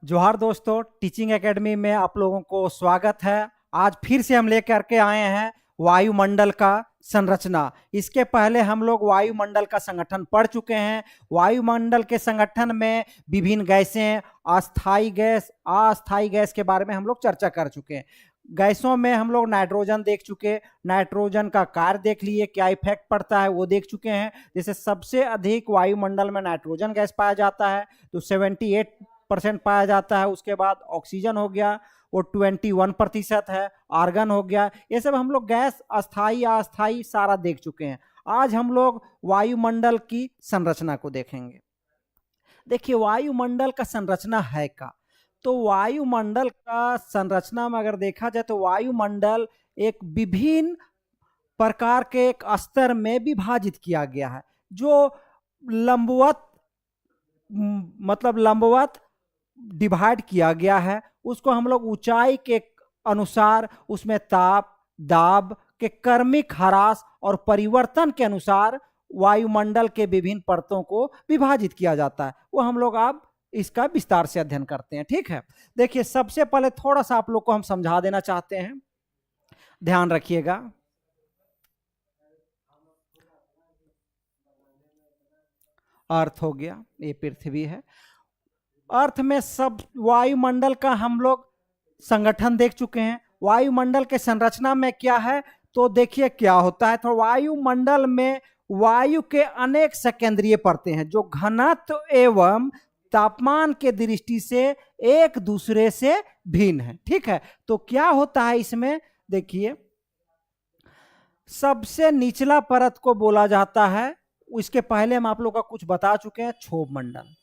जोहार दोस्तों, teaching academy में आप लोगों को स्वागत है। आज फिर से हम लेकर के आए हैं वायुमंडल का संरचना। इसके पहले हम लोग वायुमंडल का संगठन पढ़ चुके हैं। वायुमंडल के संगठन में विभिन्न गैसें, अस्थाई गैस, अस्थाई गैस के बारे में हम लोग चर्चा कर चुके हैं। गैसों में हम लोग नाइट्रोजन देख चुके, नाइट्रोजन का कार्य देख लिए, क्या इफेक्ट पड़ता है वो देख चुके हैं। जैसे सबसे अधिक वायुमंडल में नाइट्रोजन गैस पाया जाता है, तो 78% पाया जाता है। उसके बाद ऑक्सीजन हो गया, वो 21% है। आर्गन हो गया। ये सब हम लोग गैस अस्थाई अस्थाई सारा देख चुके हैं। आज हम लोग वायुमंडल की संरचना को देखेंगे। देखिए, वायुमंडल का संरचना है का, तो वायुमंडल का संरचना में अगर देखा जाए तो वायुमंडल एक विभिन्न प्रकार के एक स्तर में विभाजित किया गया है। जो लंबवत, मतलब लंबवत डिवाइड किया गया है, उसको हम लोग ऊंचाई के अनुसार उसमें ताप, दाब के क्रमिक ह्रास और परिवर्तन के अनुसार वायुमंडल के विभिन्न परतों को विभाजित किया जाता है। वो हम लोग अब इसका विस्तार से अध्ययन करते हैं। ठीक है, देखिए सबसे पहले थोड़ा सा आप लोग को हम समझा देना चाहते हैं, ध्यान रखिएगा। अर्थ हो गया, ये पृथ्वी है। अर्थ में सब वायुमंडल का हम लोग संगठन देख चुके हैं। वायुमंडल के संरचना में क्या है, तो देखिए क्या होता है। तो वायुमंडल में वायु के अनेक सकेंद्रीय परतें हैं जो घनत्व एवं तापमान के दृष्टि से एक दूसरे से भिन्न है। ठीक है, तो क्या होता है इसमें, देखिए सबसे निचला परत को बोला जाता है, इसके पहले हम आप लोग का कुछ बता चुके हैं, क्षोभ मंडल।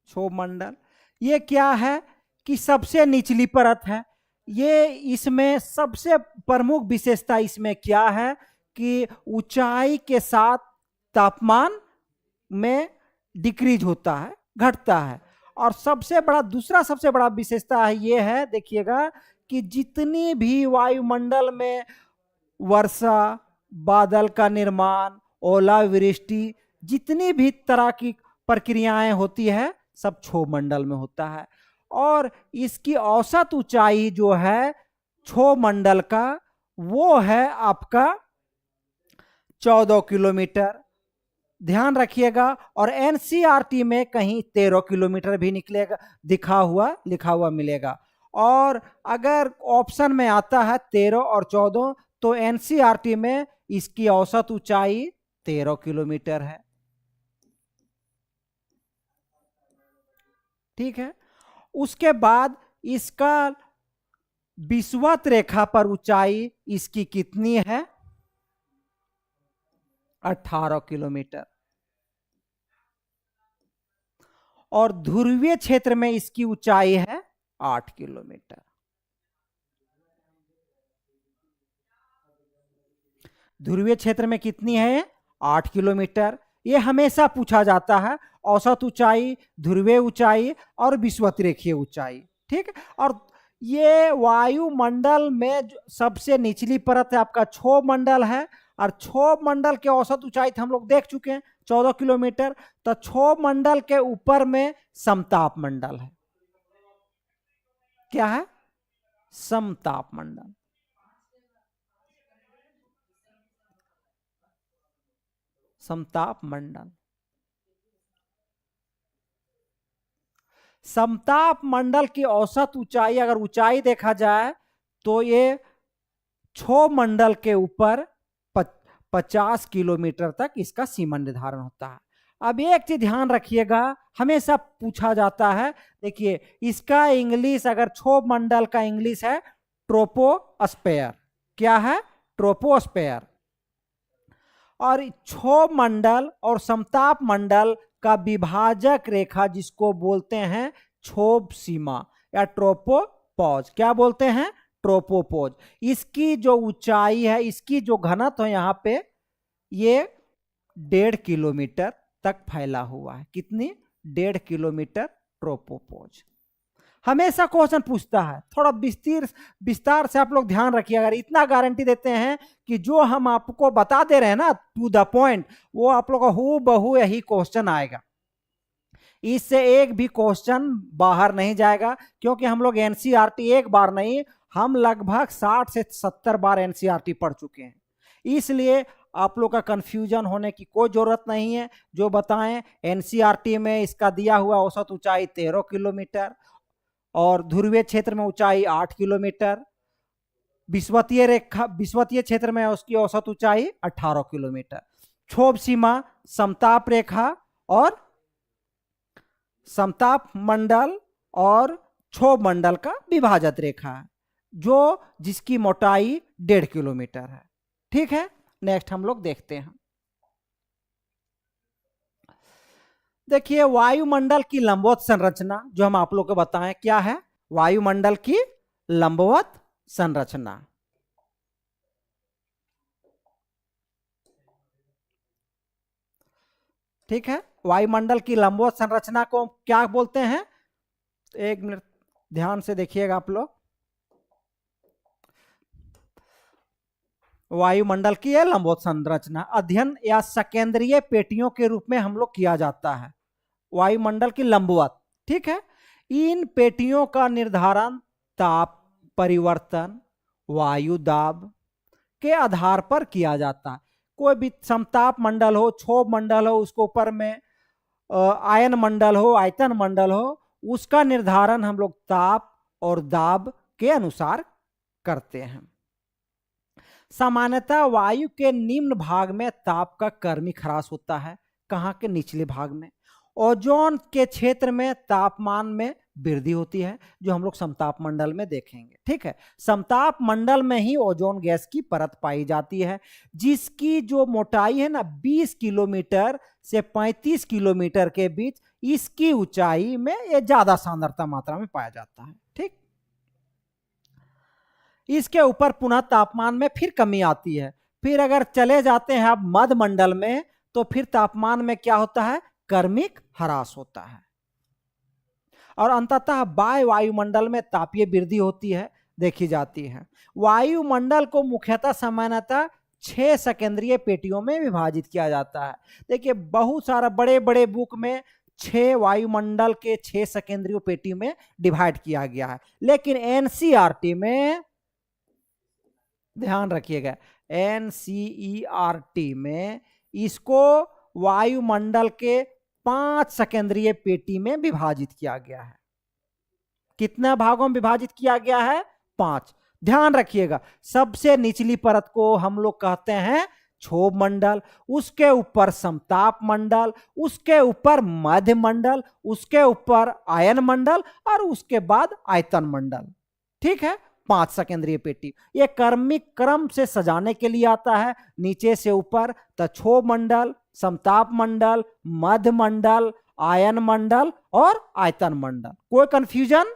क्षोभ मंडल ये क्या है कि सबसे निचली परत है। ये इसमें सबसे प्रमुख विशेषता इसमें क्या है कि ऊंचाई के साथ तापमान में डिक्रीज होता है, घटता है। और सबसे बड़ा, दूसरा सबसे बड़ा विशेषता है ये है, देखिएगा कि जितनी भी वायुमंडल में वर्षा, बादल का निर्माण, ओलावृष्टि, जितनी भी तरह की प्रक्रियाएं होती है सब क्षोभ मंडल में होता है। और इसकी औसत ऊंचाई जो है क्षोभ मंडल का, वो है आपका 14 किलोमीटर। ध्यान रखिएगा। और एनसीईआरटी में कहीं 13 किलोमीटर भी निकलेगा, लिखा हुआ मिलेगा। और अगर ऑप्शन में आता है 13 और 14, तो एनसीईआरटी में इसकी औसत ऊंचाई 13 किलोमीटर है। ठीक है, उसके बाद इसका विषुवत रेखा पर ऊंचाई इसकी कितनी है, 18 किलोमीटर। और ध्रुवीय क्षेत्र में इसकी ऊंचाई है 8 किलोमीटर। ध्रुवीय क्षेत्र में कितनी है, 8 किलोमीटर। ये हमेशा पूछा जाता है, औसत ऊंचाई, ध्रुवीय ऊंचाई और विषुवत-रेखीय ऊंचाई। ठीक है, और ये वायुमंडल में सबसे निचली परत है आपका क्षोभ मंडल है। और क्षोभ मंडल के औसत ऊंचाई हम लोग देख चुके हैं 14 किलोमीटर। तो क्षोभ मंडल के ऊपर में समताप मंडल है। क्या है, समताप मंडल। समताप मंडल, समताप मंडल की औसत ऊंचाई, अगर ऊंचाई देखा जाए तो ये क्षोभ मंडल के ऊपर 50 किलोमीटर तक इसका सीमा निर्धारण होता है। अब एक चीज ध्यान रखिएगा, हमेशा पूछा जाता है, देखिए इसका इंग्लिश, अगर क्षोभ मंडल का इंग्लिश है ट्रोपोस्फेयर। क्या है, ट्रोपोस्फेयर। और क्षोभ मंडल और समताप मंडल का विभाजक रेखा जिसको बोलते हैं क्षोभ सीमा या ट्रोपोपॉज। क्या बोलते हैं, ट्रोपोपॉज। इसकी जो ऊंचाई है, इसकी जो घनत्व है यहाँ पे, ये 1.5 किलोमीटर तक फैला हुआ है। कितनी, 1.5 किलोमीटर ट्रोपोपॉज। हमेशा क्वेश्चन पूछता है, थोड़ा विस्तार से आप लोग ध्यान रखिए। अगर इतना गारंटी देते हैं कि जो हम आपको बता दे रहे हैं ना टू द पॉइंट, वो आप लोग का हूबहू यही क्वेश्चन आएगा, इससे एक भी क्वेश्चन बाहर नहीं जाएगा। क्योंकि हम लोग एनसीईआरटी एक बार नहीं, हम लगभग 60 से 70 बार एनसीईआरटी पढ़ चुके हैं, इसलिए आप लोग का कंफ्यूजन होने की कोई जरूरत नहीं है। जो बताएं, एनसीईआरटी में इसका दिया हुआ औसत ऊंचाई 13 किलोमीटर और ध्रुवीय क्षेत्र में ऊंचाई 8 किलोमीटर, विषुवतीय क्षेत्र में उसकी औसत ऊंचाई 18 किलोमीटर। क्षोभ सीमा समताप रेखा और समताप मंडल और क्षोभ मंडल का विभाजक रेखा है, जो जिसकी मोटाई 1.5 किलोमीटर है। ठीक है, नेक्स्ट हम लोग देखते हैं। देखिए वायुमंडल की लंबवत संरचना जो हम आप लोग को बताएं क्या है, वायुमंडल की लंबवत संरचना। ठीक है, वायुमंडल की लंबवत संरचना को क्या बोलते हैं, एक मिनट ध्यान से देखिएगा आप लोग। वायुमंडल की यह लंबवत संरचना अध्ययन या सकेंद्रीय पेटियों के रूप में हम लोग किया जाता है, वायुमंडल की लंबवत। ठीक है, इन पेटियों का निर्धारण ताप परिवर्तन, वायु दाब के आधार पर किया जाता है। कोई भी समताप मंडल हो, क्षोभ मंडल हो, उसको ऊपर में आयन मंडल हो, आयतन मंडल हो, उसका निर्धारण हम लोग ताप और दाब के अनुसार करते हैं। सामान्यतः वायु के निम्न भाग में ताप का क्रमिक ह्रास होता है। कहाँ के निचले भाग में। ओजोन के क्षेत्र में तापमान में वृद्धि होती है, जो हम लोग समताप मंडल में देखेंगे। ठीक है, समताप मंडल में ही ओजोन गैस की परत पाई जाती है, जिसकी जो मोटाई है ना 20 किलोमीटर से 35 किलोमीटर के बीच, इसकी ऊंचाई में ये ज्यादा सांद्रता मात्रा में पाया जाता है। ठीक, इसके ऊपर पुनः तापमान में फिर कमी आती है। फिर अगर चले जाते हैं आप मध्य मंडल में, तो फिर तापमान में क्या होता है, क्रमिक ह्रास होता है। और अंततः बाह्य वायुमंडल में तापीय वृद्धि होती है, देखी जाती है। वायुमंडल को मुख्यतः सामान्यतः 6 सकेंद्रीय पेटियों में विभाजित किया जाता है। देखिए बहुत सारा बड़े बड़े बुक में 6 वायुमंडल के 6 सकेंद्रीय पेटी में डिवाइड किया गया है, लेकिन एनसीईआरटी में ध्यान रखिएगा, एनसीईआरटी में इसको वायुमंडल के 5 सकेंद्रीय पेटी में विभाजित किया गया है। कितना भागों में विभाजित किया गया है, 5। ध्यान रखिएगा, सबसे निचली परत को हम लोग कहते हैं क्षोभ मंडल, उसके ऊपर समताप मंडल, उसके ऊपर मध्य मंडल, उसके ऊपर आयन मंडल और उसके बाद आयतन मंडल। ठीक है, 5 सकेंद्रीय पेटी। ये क्रमिक क्रम से सजाने के लिए आता है, नीचे से ऊपर, तो क्षोभ मंडल, समताप मंडल, मध्य मंडल, आयन मंडल और आयतन मंडल। कोई कंफ्यूजन?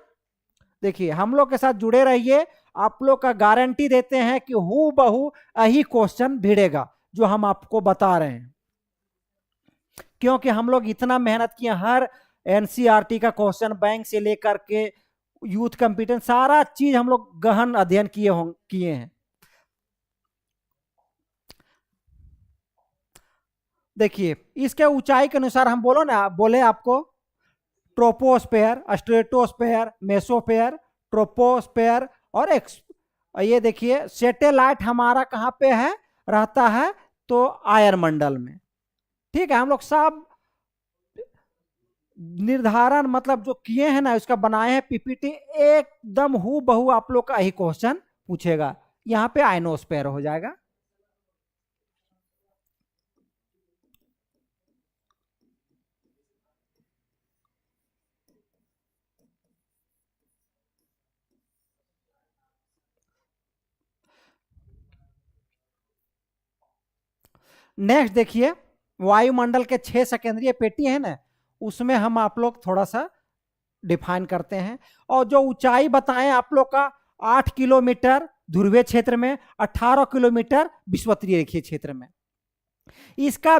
देखिए हम लोग के साथ जुड़े रहिए, आप लोग का गारंटी देते हैं कि हूबहू यही क्वेश्चन भिड़ेगा जो हम आपको बता रहे हैं, क्योंकि हम लोग इतना मेहनत किए, हर एनसीईआरटी का क्वेश्चन बैंक से लेकर के यूथ कंप्यूटर सारा चीज हम लोग गहन अध्ययन किए हैं। देखिए इसके ऊंचाई के अनुसार हम बोले आपको ट्रोपोस्फेयर, स्ट्रेटोस्फेयर, मेसोस्फेयर, ट्रोपोस्फेयर और ये देखिए सैटेलाइट हमारा कहाँ पे है, रहता है तो आयन मंडल में। ठीक है, हम लोग सब निर्धारण मतलब जो किए हैं ना, उसका बनाए हैं पीपीटी, एकदम हूबहू आप लोग का यही क्वेश्चन पूछेगा। यहाँ पे आयनोस्फेयर हो जाएगा। नेक्स्ट देखिए, वायुमंडल के 6 सकेंद्रीय पेटी है ना, उसमें हम आप लोग थोड़ा सा डिफाइन करते हैं। और जो ऊंचाई बताएं आप लोग का 8 किलोमीटर ध्रुवीय क्षेत्र में, 18 किलोमीटर विषुवतीय रेखीय क्षेत्र में। इसका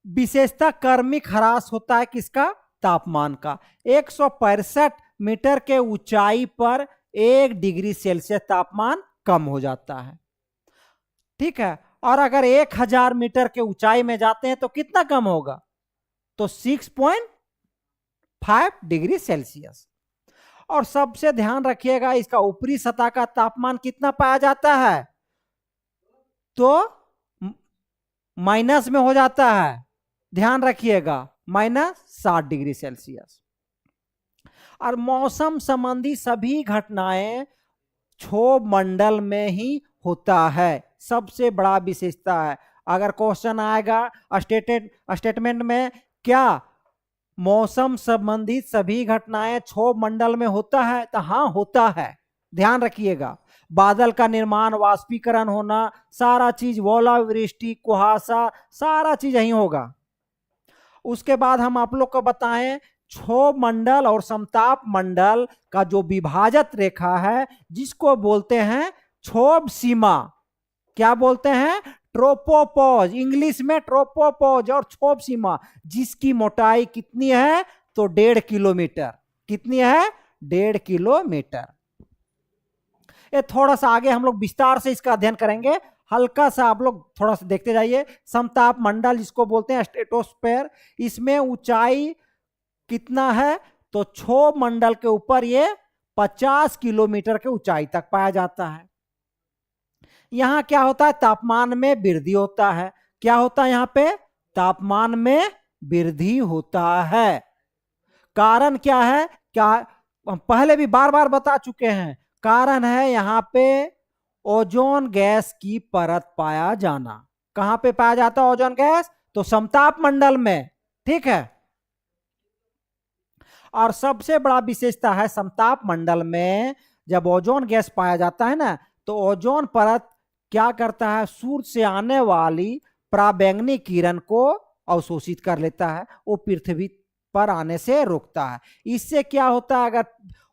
विशेषता क्रमिक ह्रास होता है किसका, तापमान का। 165 मीटर के ऊंचाई पर 1 डिग्री सेल्सियस तापमान कम हो जाता है। ठीक है, और अगर 1000 मीटर के ऊंचाई में जाते हैं तो कितना कम होगा? तो 6.5 डिग्री सेल्सियस। और सबसे ध्यान रखिएगा, इसका ऊपरी सतह का तापमान कितना पाया जाता है? तो माइनस में हो जाता है, ध्यान रखिएगा, -60 डिग्री सेल्सियस। और मौसम संबंधी सभी घटनाएं क्षोभ मंडल में ही होता है, सबसे बड़ा विशेषता है। अगर क्वेश्चन आएगा स्टेटमेंट में, क्या मौसम संबंधित सभी घटनाएं क्षोभ मंडल में होता है? तो हाँ, होता है, ध्यान रखिएगा। बादल का निर्माण, वाष्पीकरण होना, सारा चीज, ओलावृष्टि, कुहासा, सारा चीज यही होगा। उसके बाद हम आप लोग को बताएं, क्षोभ मंडल और समताप मंडल का जो विभाजक रेखा है, जिसको बोलते हैं क्षोभ सीमा। क्या बोलते हैं? ट्रोपोपॉज, इंग्लिश में ट्रोपोपॉज, और क्षोभ सीमा, जिसकी मोटाई कितनी है? तो 1.5 किलोमीटर। कितनी है? 1.5 किलोमीटर। ये थोड़ा सा आगे हम लोग विस्तार से इसका अध्ययन करेंगे, हल्का सा आप लोग थोड़ा सा देखते जाइए। समताप मंडल जिसको बोलते हैं स्ट्रेटोस्फेयर, इसमें ऊंचाई कितना है? तो क्षोभ मंडल के ऊपर ये 50 किलोमीटर के ऊंचाई तक पाया जाता है। यहां क्या होता है? तापमान में वृद्धि होता है। क्या होता है यहां पे? तापमान में वृद्धि होता है। कारण क्या है? क्या हम पहले भी बार बार बता चुके हैं, कारण है यहां पे ओजोन गैस की परत पाया जाना। कहां पे पाया जाता है ओजोन गैस? तो समताप मंडल में। ठीक है, और सबसे बड़ा विशेषता है समताप मंडल में जब ओजोन गैस पाया जाता है ना, तो ओजोन परत क्या करता है? सूर्य से आने वाली पराबैंगनी किरण को अवशोषित कर लेता है, वो पृथ्वी पर आने से रोकता है। इससे क्या होता है? अगर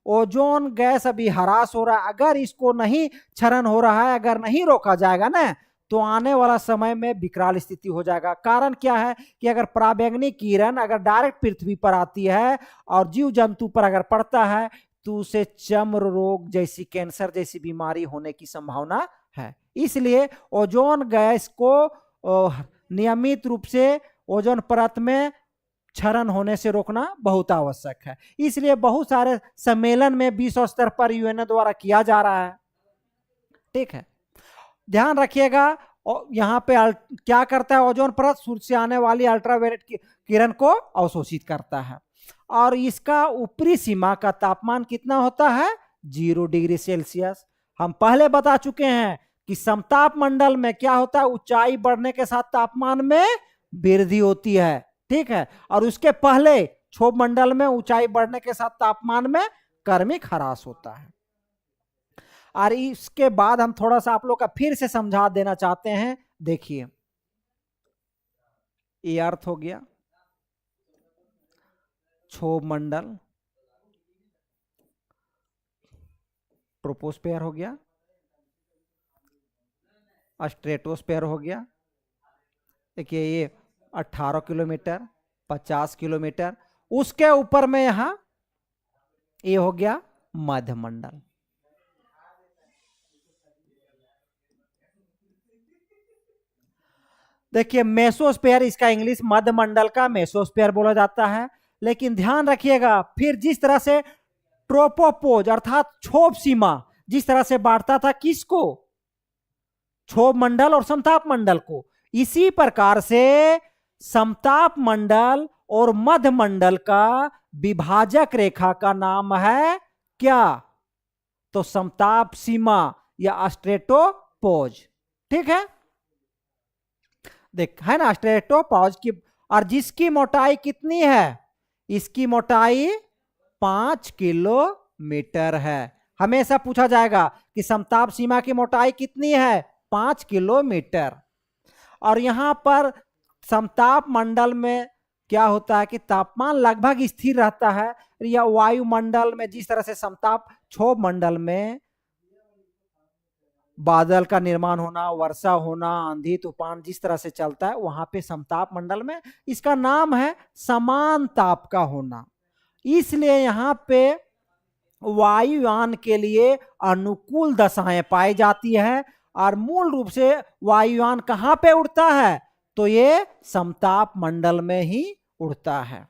ओजोन गैस अभी ह्रास हो रहा है, अगर इसको नहीं क्षरण हो रहा है, अगर नहीं रोका जाएगा ना, तो आने वाला समय में विकराल स्थिति हो जाएगा। कारण क्या है कि अगर पराबैंगनी किरण अगर डायरेक्ट पृथ्वी पर आती है और जीव जंतु पर अगर पड़ता है, तो उसे चर्म रोग जैसी, कैंसर जैसी बीमारी होने की संभावना है। इसलिए ओजोन गैस को नियमित रूप से ओजोन परत में क्षरण होने से रोकना बहुत आवश्यक है। इसलिए बहुत सारे सम्मेलन में विश्व स्तर पर यूएनओ द्वारा किया जा रहा है। ठीक है, ध्यान रखिएगा। यहाँ पे क्या करता है? ओजोन परत सूर्य से आने वाली अल्ट्रावायलेट किरण को अवशोषित करता है। और इसका ऊपरी सीमा का तापमान कितना होता है? 0 डिग्री सेल्सियस। हम पहले बता चुके हैं कि समताप मंडल में क्या होता है? ऊंचाई बढ़ने के साथ तापमान में वृद्धि होती है। ठीक है, और उसके पहले क्षोभ मंडल में ऊंचाई बढ़ने के साथ तापमान में क्रमिक ह्रास होता है। और इसके बाद हम थोड़ा सा आप लोग का फिर से समझा देना चाहते हैं। देखिए, ये अर्थ हो गया, क्षोभ मंडल, ट्रोपोस्फेयर हो गया, स्ट्रेटोस्फेयर हो गया। देखिए, ये 18 किलोमीटर, 50 किलोमीटर। उसके ऊपर में यहां ये हो गया मध्य मंडल। देखिए, मेसोस्फेयर, इसका इंग्लिश मध्य मंडल का मेसोस्फेयर बोला जाता है। लेकिन ध्यान रखिएगा, फिर जिस तरह से ट्रोपोपोज अर्थात क्षोभ सीमा जिस तरह से बांटता था, किसको? क्षोभ मंडल और समताप मंडल को, इसी प्रकार से समताप मंडल और मध्य मंडल का विभाजक रेखा का नाम है क्या? तो समताप सीमा या स्ट्रेटोपोज। ठीक है, देख है ना, स्ट्रेटोपोज की, और जिसकी मोटाई कितनी है? इसकी मोटाई 5 किलोमीटर है। हमेशा पूछा जाएगा कि समताप सीमा की मोटाई कितनी है? 5 किलोमीटर। और यहां पर समताप मंडल में क्या होता है कि तापमान लगभग स्थिर रहता है, या वायुमंडल में जिस तरह से समताप क्षोभ मंडल में बादल का निर्माण होना, वर्षा होना, आंधी तूफान जिस तरह से चलता है, वहां पे समताप मंडल में इसका नाम है समान ताप का होना। इसलिए यहां पे वायुयान के लिए अनुकूल दशाएं पाई जाती है। और मूल रूप से वायुयान कहां पे उड़ता है? तो ये समताप मंडल में ही उड़ता है।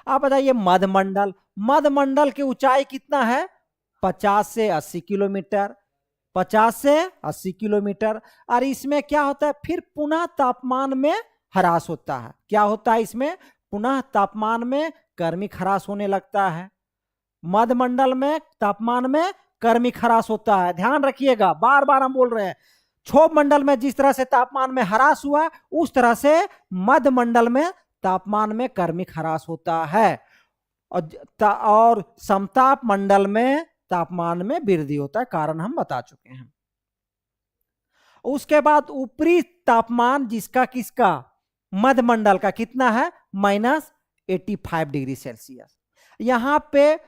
आप बताइए मध्यमंडल, मध्यमंडल की ऊंचाई कितना है? 50 से 80 किलोमीटर, 50 से 80 किलोमीटर। और इसमें क्या होता है? फिर पुनः तापमान में ह्रास होता है। क्या होता है इसमें? पुनः तापमान में क्रमिक ह्रास होने लगता है। मध्यमंडल में तापमान में क्रमिक ह्रास होता है। ध्यान रखिएगा, बार बार हम बोल रहे हैं, क्षोभ मंडल में जिस तरह से तापमान में ह्रास हुआ, उस तरह से मध्यमंडल में तापमान में क्रमिक ह्रास होता है। और समताप मंडल में तापमान में वृद्धि होता है, कारण हम बता चुके हैं। उसके बाद ऊपरी तापमान जिसका किसका? मध्यमंडल का कितना है? -85 डिग्री सेल्सियस। यहां पे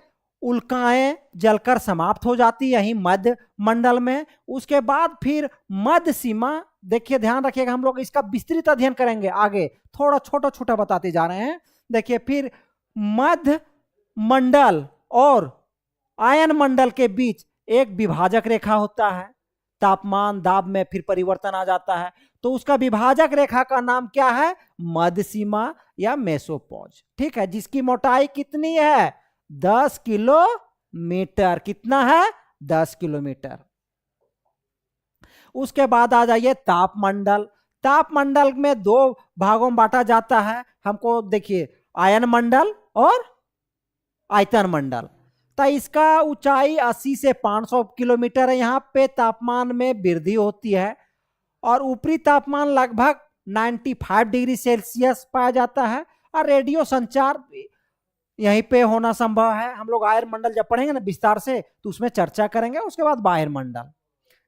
उल्काएं जलकर समाप्त हो जाती यही मध्य मंडल में। उसके बाद फिर मध्य सीमा, देखिए ध्यान रखिएगा, हम लोग इसका विस्तृत अध्ययन करेंगे आगे, थोड़ा छोटा छोटा बताते जा रहे हैं। देखिए फिर मध्य मंडल और आयन मंडल के बीच एक विभाजक रेखा होता है। तापमान दाब में फिर परिवर्तन आ जाता है, तो उसका विभाजक रेखा का नाम क्या है? मध्य सीमा या मेसोपॉज। ठीक है, जिसकी मोटाई कितनी है? 10 किलोमीटर। कितना है? 10 किलोमीटर। उसके बाद आ जाइए तापमंडल। तापमंडल में दो भागों में बांटा जाता है हमको, देखिए आयन मंडल और आयतन मंडल। तो इसका ऊंचाई 80 से 500 किलोमीटर है। यहाँ पे तापमान में वृद्धि होती है और ऊपरी तापमान लगभग 95 डिग्री सेल्सियस पाया जाता है। और रेडियो संचार यहीं पे होना संभव है। हम लोग आयन मंडल जब पढ़ेंगे ना विस्तार से, तो उसमें चर्चा करेंगे। उसके बाद बाह्य मंडल,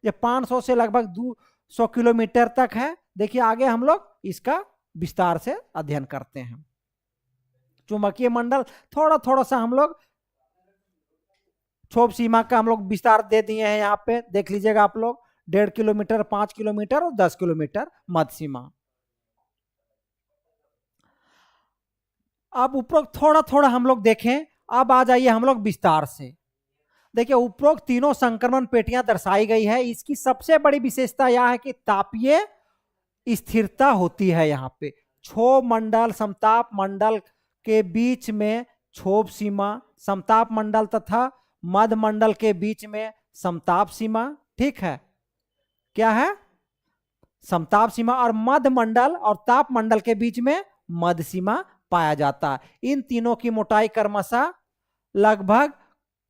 ये 500 से लगभग 200 किलोमीटर तक है। देखिए आगे हम लोग इसका विस्तार से अध्ययन करते हैं। चुंबकीय मंडल थोड़ा थोड़ा सा हम लोग क्षोभ सीमा का हम लोग विस्तार दे दिए हैं। यहाँ पे देख लीजिएगा आप लोग, 1.5 किलोमीटर, 5 किलोमीटर और 10 किलोमीटर मध्य सीमा। अब उपरोक्त थोड़ा थोड़ा हम लोग देखें। अब आ जाइए हम लोग विस्तार से। देखिए उपरोक्त तीनों संक्रमण पेटियां दर्शाई गई है। इसकी सबसे बड़ी विशेषता यह है कि तापीय स्थिरता होती है। यहाँ पे क्षोभ मंडल समताप मंडल के बीच में क्षोभ सीमा, समताप मंडल तथा मध्य मंडल के बीच में समताप सीमा। ठीक है, क्या है? समताप सीमा। और मध्य मंडल और ताप मंडल के बीच में मध्य सीमा पाया जाता है। इन तीनों की मोटाई क्रमशः लगभग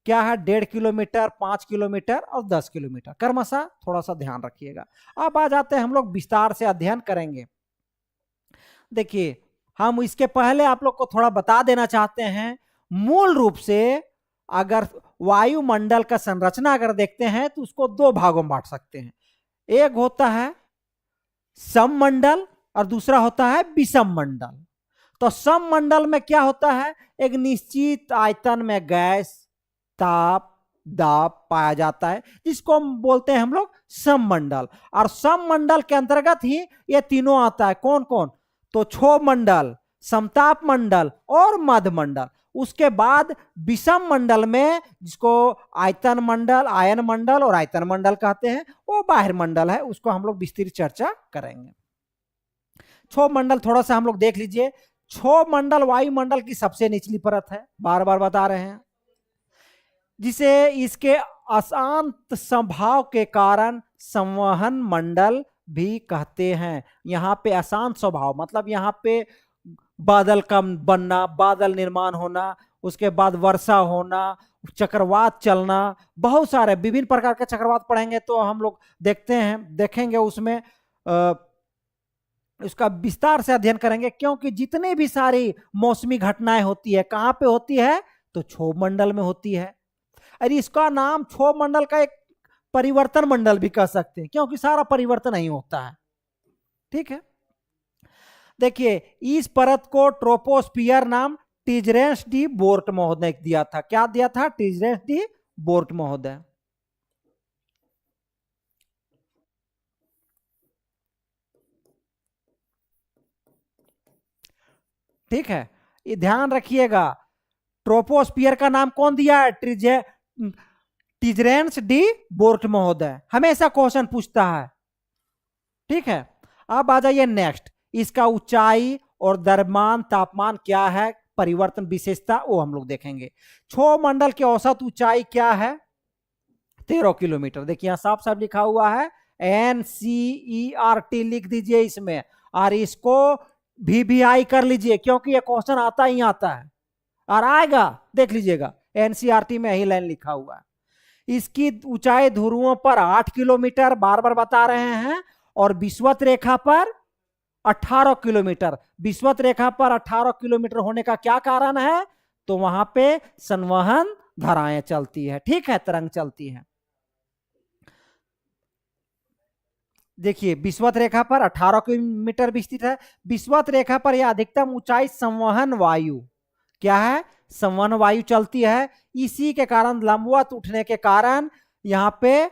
क्या है? 1.5 किलोमीटर, 5 किलोमीटर और 10 किलोमीटर क्रमशः। थोड़ा सा ध्यान रखिएगा। अब आ जाते हैं हम लोग विस्तार से अध्ययन करेंगे। देखिए हम इसके पहले आप लोग को थोड़ा बता देना चाहते हैं। मूल रूप से अगर वायुमंडल का संरचना अगर देखते हैं तो उसको दो भागों में बांट सकते हैं। एक होता है सममंडल और दूसरा होता है विषम मंडल। तो सममंडल में क्या होता है? एक निश्चित आयतन में गैस, ताप, दाब पाया जाता है, जिसको हम बोलते हैं हम लोग सममंडल। और सममंडल के अंतर्गत ही ये तीनों आता है। कौन कौन? तो क्षोभ मंडल, समताप मंडल और मध्य मंडल। उसके बाद विषम मंडल में, जिसको आयतन मंडल, आयन मंडल और आयतन मंडल कहते हैं, वो बाह्य मंडल है। उसको हम लोग विस्तृत चर्चा करेंगे। क्षोभ मंडल थोड़ा सा हम लोग देख लीजिए। क्षोभ मंडल वायुमंडल की सबसे निचली परत है, बार बार बता रहे हैं, जिसे इसके अशांत स्वभाव के कारण संवहन मंडल भी कहते हैं। यहाँ पे अशांत स्वभाव मतलब यहाँ पे बादल का बनना, बादल निर्माण होना, उसके बाद वर्षा होना, चक्रवात चलना, बहुत सारे विभिन्न प्रकार के चक्रवात पढ़ेंगे तो हम लोग देखेंगे उसमें उसका विस्तार से अध्ययन करेंगे। क्योंकि जितनी भी सारी मौसमी घटनाएं होती है, कहाँ पे होती है? तो क्षोभ मंडल में होती है। अरे इसका नाम क्षोभ मंडल का एक परिवर्तन मंडल भी कह सकते हैं, क्योंकि सारा परिवर्तन नहीं होता है। ठीक है, देखिए इस परत को ट्रोपोस्फियर नाम टिजरेंस डी बोर्ट महोदय ने दिया था। क्या दिया था? टिजरेंस डी बोर्ट महोदय। ठीक है, ये ध्यान रखिएगा, ट्रोपोस्फियर का नाम कौन दिया है? टिजरेंस डी बोर्ट महोदय। हमेशा क्वेश्चन पूछता है। ठीक है, अब आ जाइए नेक्स्ट। इसका ऊंचाई और द्रव्यमान तापमान क्या है, परिवर्तन विशेषता, वो हम लोग देखेंगे। क्षोभ मंडल की औसत ऊंचाई क्या है? 13 किलोमीटर। देखिए यहां साफ साफ लिखा हुआ है NCERT लिख दीजिए इसमें, और इसको VVI कर लीजिए, क्योंकि ये क्वेश्चन आता ही आता है और आएगा, देख लीजिएगा NCERT में यही लाइन लिखा हुआ है। इसकी ऊंचाई ध्रुवों पर 8 किलोमीटर, बार बार बता रहे हैं, और विषुवत रेखा पर 18 किलोमीटर। विषुवत रेखा पर 18 किलोमीटर होने का क्या कारण है? तो वहां पे संवहन धाराएं चलती है, ठीक है, तरंग चलती है। देखिए विषुवत रेखा पर 18 किलोमीटर विस्तृत है। विषुवत रेखा पर यह अधिकतम ऊंचाई संवहन वायु, क्या है? संवहन वायु चलती है। इसी के कारण लंबवत उठने के कारण यहाँ पे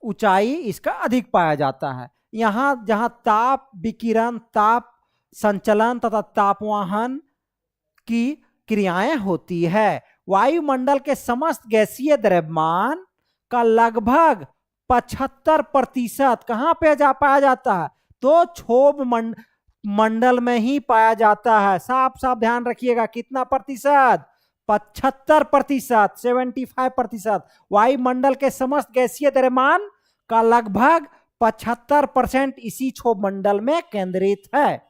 ऊंचाई इसका अधिक पाया जाता है। यहाँ जहां ताप विकिरण, ताप संचलन तथा तापवाहन की क्रियाएं होती है, वायुमंडल के समस्त गैसीय द्रव्यमान का लगभग 75% कहां पे पाया जाता है? तो क्षोभ मंडल में ही पाया जाता है। साफ साफ ध्यान रखिएगा, कितना प्रतिशत? 75%, 75%। वायुमंडल के समस्त गैसीय द्रव्यमान का लगभग 75% इसी क्षोभ मंडल में केंद्रित है।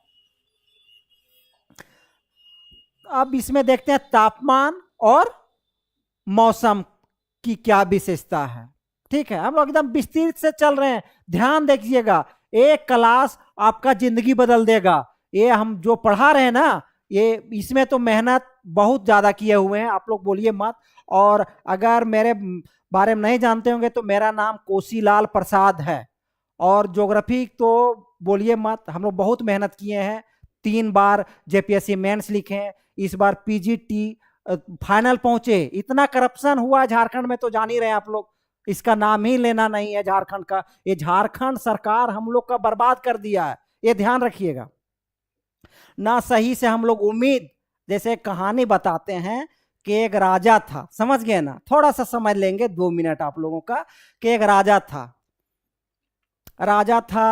अब इसमें देखते हैं तापमान और मौसम की क्या विशेषता है। ठीक है, हम लोग एकदम विस्तृत से चल रहे हैं, ध्यान देखिएगा, एक क्लास आपका जिंदगी बदल देगा। ये हम जो पढ़ा रहे हैं ना, ये इसमें तो मेहनत बहुत ज्यादा किए हुए हैं, आप लोग बोलिए मत। और अगर मेरे बारे में नहीं जानते होंगे तो मेरा नाम कोसीलाल प्रसाद है, और ज्योग्राफी तो बोलिए मत, हम लोग बहुत मेहनत किए हैं। 3 बार JPSC मेंस लिखे हैं, इस बार PGT फाइनल पहुंचे। इतना करप्शन हुआ झारखंड में तो जान ही रहे हैं आप लोग, इसका नाम ही लेना नहीं है झारखंड का। ये झारखंड सरकार हम लोग का बर्बाद कर दिया है, ये ध्यान रखिएगा ना। सही से हम लोग उम्मीद, जैसे कहानी बताते हैं कि एक राजा था, समझ गए ना, थोड़ा सा समझ लेंगे 2 मिनट आप लोगों का, कि एक राजा था,